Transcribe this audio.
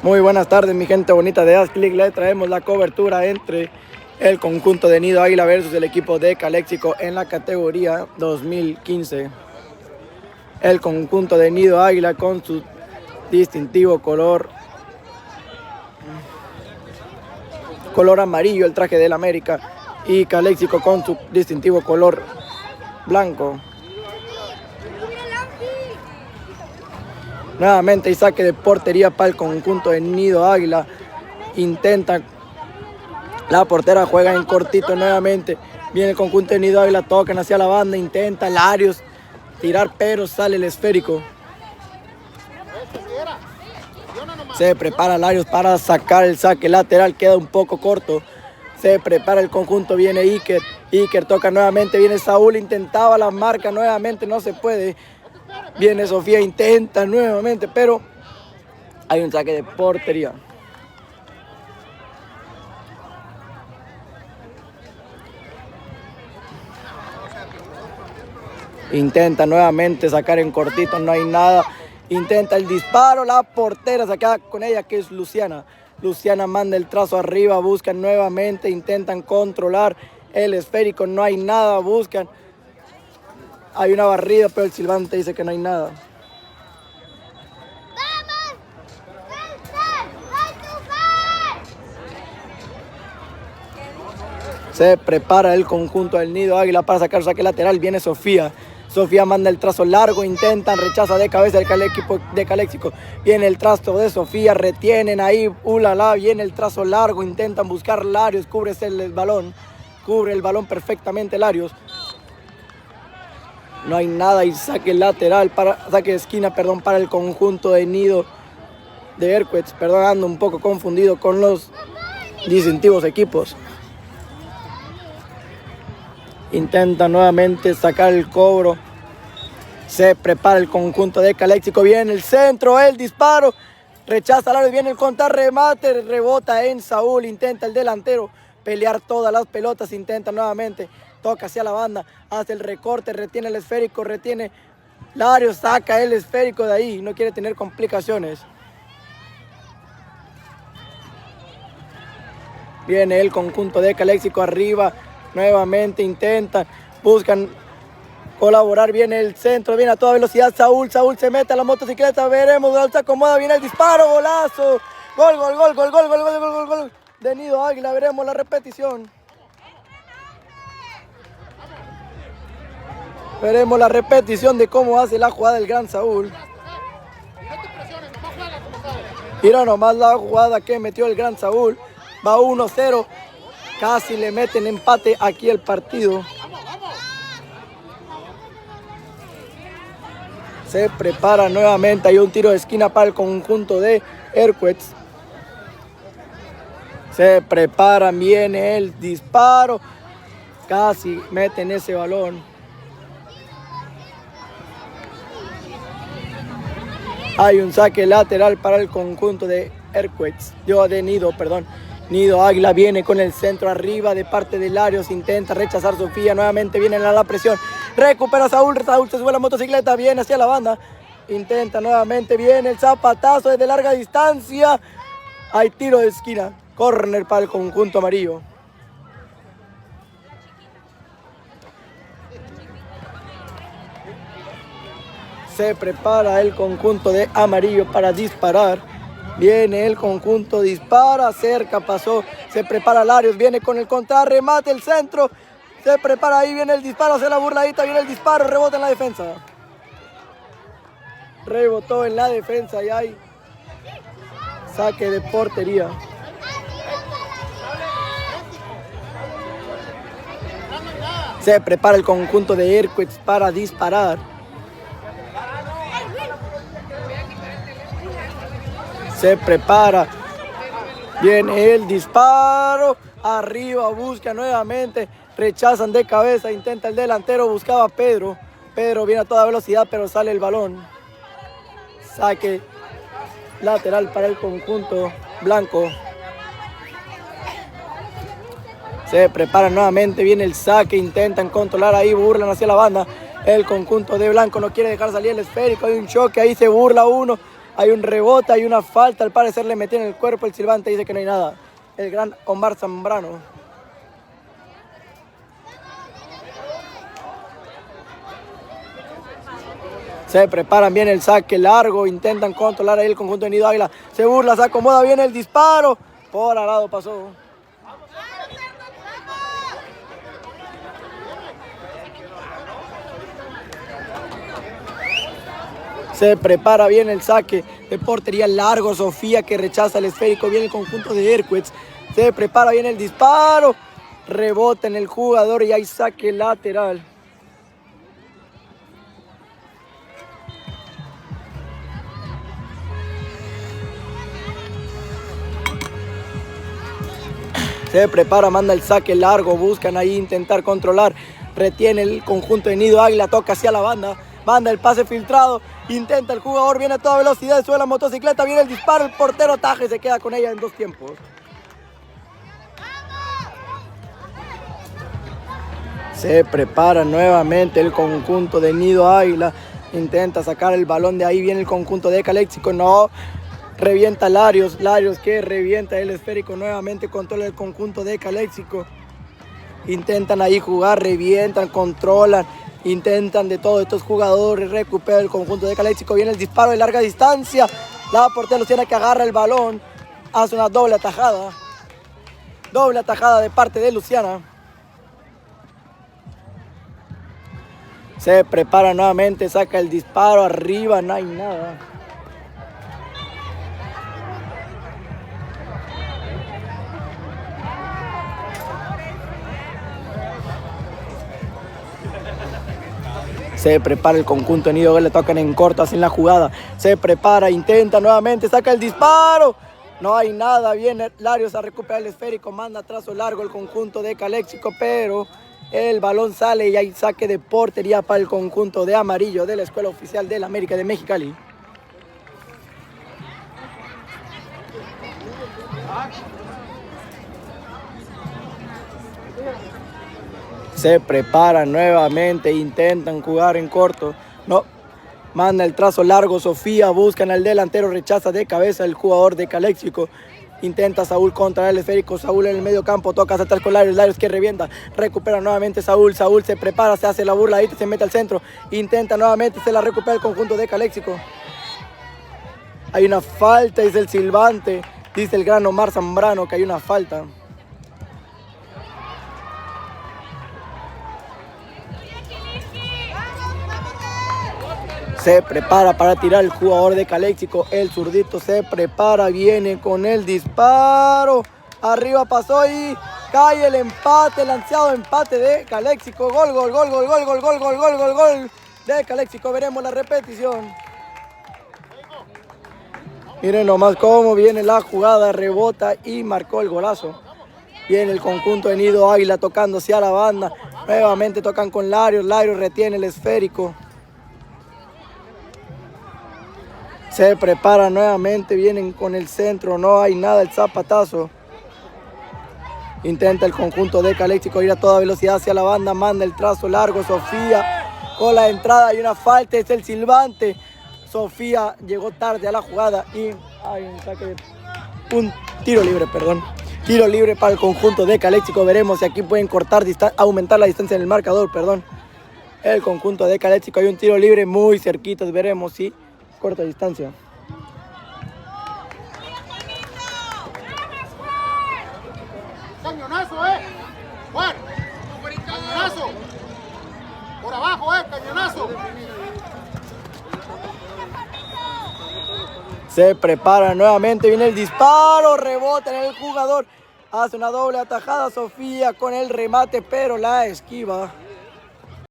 Muy buenas tardes, mi gente bonita de ASClick. Le traemos la cobertura entre el conjunto de Nido Águila versus el equipo de Calexico en la categoría 2015. El conjunto de Nido Águila con su distintivo color amarillo, el traje del América, y Calexico con su distintivo color blanco. Nuevamente hay saque de portería para el conjunto de Nido Águila. Intenta, la portera juega en cortito nuevamente. Viene el conjunto de Nido Águila, tocan hacia la banda, intenta Larios tirar, pero sale el esférico. Se prepara Larios para sacar el saque lateral, queda un poco corto. Se prepara el conjunto, viene Iker toca nuevamente, viene Saúl, intentaba la marca nuevamente, no se puede. Viene Sofía, intenta nuevamente, pero hay un saque de portería. Intenta nuevamente sacar en cortito, no hay nada. Intenta el disparo, la portera se queda con ella, que es Luciana. Luciana manda el trazo arriba, buscan nuevamente, intentan controlar el esférico, no hay nada, buscan. Hay una barrida, pero el silbante dice que no hay nada. Se prepara el conjunto del Nido Águila para sacar saque lateral. Viene Sofía. Sofía manda el trazo largo, intentan, rechaza de cabeza el equipo de Calexico. Viene el trazo de Sofía, retienen ahí, viene el trazo largo, intentan buscar Larios, cubre el balón perfectamente Larios. No hay nada y saque de esquina para el conjunto de Nido de Erquets. Perdón, ando un poco confundido con los distintivos equipos. Intenta nuevamente sacar el cobro. Se prepara el conjunto de Calexico. Viene el centro, el disparo. Rechaza Larios, viene el contrarremate. Rebota en Saúl. Intenta el delantero pelear todas las pelotas. Intenta nuevamente. Toca hacia la banda. Hace el recorte. Retiene el esférico. Retiene Larios. Saca el esférico de ahí. No quiere tener complicaciones. Viene el conjunto de Calexico arriba. Nuevamente intentan, buscan colaborar, viene el centro, viene a toda velocidad Saúl se mete a la motocicleta, veremos, se acomoda, viene el disparo, golazo, gol de Nido Águila, veremos la repetición. Veremos la repetición de cómo hace la jugada el gran Saúl. Mira nomás la jugada que metió el gran Saúl, va 1-0. Casi le meten empate aquí el partido. Se prepara nuevamente. Hay un tiro de esquina para el conjunto de Erquets. Se preparan. Viene el disparo. Casi meten ese balón. Hay un saque lateral para el conjunto de Erquets. De Nido, perdón. Nido Águila viene con el centro arriba de parte de Larios, intenta rechazar Sofía, nuevamente viene la presión, recupera Saúl se sube a la motocicleta, viene hacia la banda, intenta nuevamente, viene el zapatazo desde larga distancia, hay tiro de esquina, córner para el conjunto amarillo. Se prepara el conjunto de amarillo para disparar. Viene el conjunto, dispara, cerca, pasó, se prepara Larios, viene con el contrarremate, el centro, se prepara, ahí viene el disparo, hace la burladita, viene el disparo, rebota en la defensa. Rebotó en la defensa y hay saque de portería. Se prepara el conjunto de Erquets para disparar. Se prepara, viene el disparo, arriba, busca nuevamente, rechazan de cabeza, intenta el delantero, buscaba a Pedro viene a toda velocidad, pero sale el balón. Saque lateral para el conjunto blanco. Se prepara nuevamente, viene el saque, intentan controlar ahí, burlan hacia la banda. El conjunto de blanco no quiere dejar salir el esférico, hay un choque, ahí se burla uno. Hay un rebote, hay una falta, al parecer le metió en el cuerpo, el silbante dice que no hay nada. El gran Omar Zambrano. Se preparan bien el saque largo, intentan controlar ahí el conjunto de Nido Águila. Se burla, se acomoda bien el disparo. Por al lado pasó. Se prepara bien el saque de portería largo. Sofía que rechaza el esférico. Viene el conjunto de Hercules. Se prepara bien el disparo. Rebota en el jugador y hay saque lateral. Se prepara, manda el saque largo, buscan ahí intentar controlar, retiene el conjunto de Nido Águila, toca hacia la banda, manda el pase filtrado, intenta el jugador, viene a toda velocidad, sube la motocicleta, viene el disparo, el portero taja y se queda con ella en 2 tiempos. Se prepara nuevamente el conjunto de Nido Águila, intenta sacar el balón de ahí, viene el conjunto de Calexico, no. Revienta Larios que revienta el esférico nuevamente, controla el conjunto de Calexico. Intentan ahí jugar, revientan, controlan, intentan de todos estos jugadores, recupera el conjunto de Calexico. Viene el disparo de larga distancia, la portera Luciana que agarra el balón, hace una doble atajada de parte de Luciana. Se prepara nuevamente, saca el disparo, arriba no hay nada. Se prepara el conjunto de Nido Águila, le tocan en corto, hacen la jugada. Se prepara, intenta nuevamente, saca el disparo. No hay nada, viene Larios a recuperar el esférico, manda trazo largo el conjunto de Calexico, pero el balón sale y hay saque de portería para el conjunto de amarillo de la Escuela Oficial del América de Mexicali. Se preparan nuevamente, intentan jugar en corto. No, manda el trazo largo Sofía, buscan al delantero, rechaza de cabeza el jugador de Calexico. Intenta Saúl contra el esférico, Saúl en el medio campo, toca hacia atrás con Larios que revienta. Recupera nuevamente Saúl se prepara, se hace la burla, ahí se mete al centro. Intenta nuevamente, se la recupera el conjunto de Calexico. Hay una falta, dice el silbante, dice el gran Omar Zambrano que hay una falta. Se prepara para tirar el jugador de Calexico, el zurdito se prepara, viene con el disparo, arriba pasó y cae el empate, el ansiado empate de Calexico, gol de Calexico, veremos la repetición. Miren nomás cómo viene la jugada, rebota y marcó el golazo. Viene el conjunto de Nido Águila tocando hacia la banda, nuevamente tocan con Larios retiene el esférico. Se prepara nuevamente, vienen con el centro, no hay nada, el zapatazo. Intenta el conjunto de Calexico ir a toda velocidad hacia la banda, manda el trazo largo, Sofía con la entrada, hay una falta, es el silbante. Sofía llegó tarde a la jugada y hay un tiro libre, Tiro libre para el conjunto de Calexico, veremos si aquí pueden cortar, aumentar la distancia en el marcador, El conjunto de Calexico, hay un tiro libre muy cerquita, veremos si corta distancia. Cañonazo, Juan. Cañonazo. Por abajo, cañonazo. Se prepara nuevamente, viene el disparo, rebota en el jugador. Hace una doble atajada Sofía con el remate, pero la esquiva.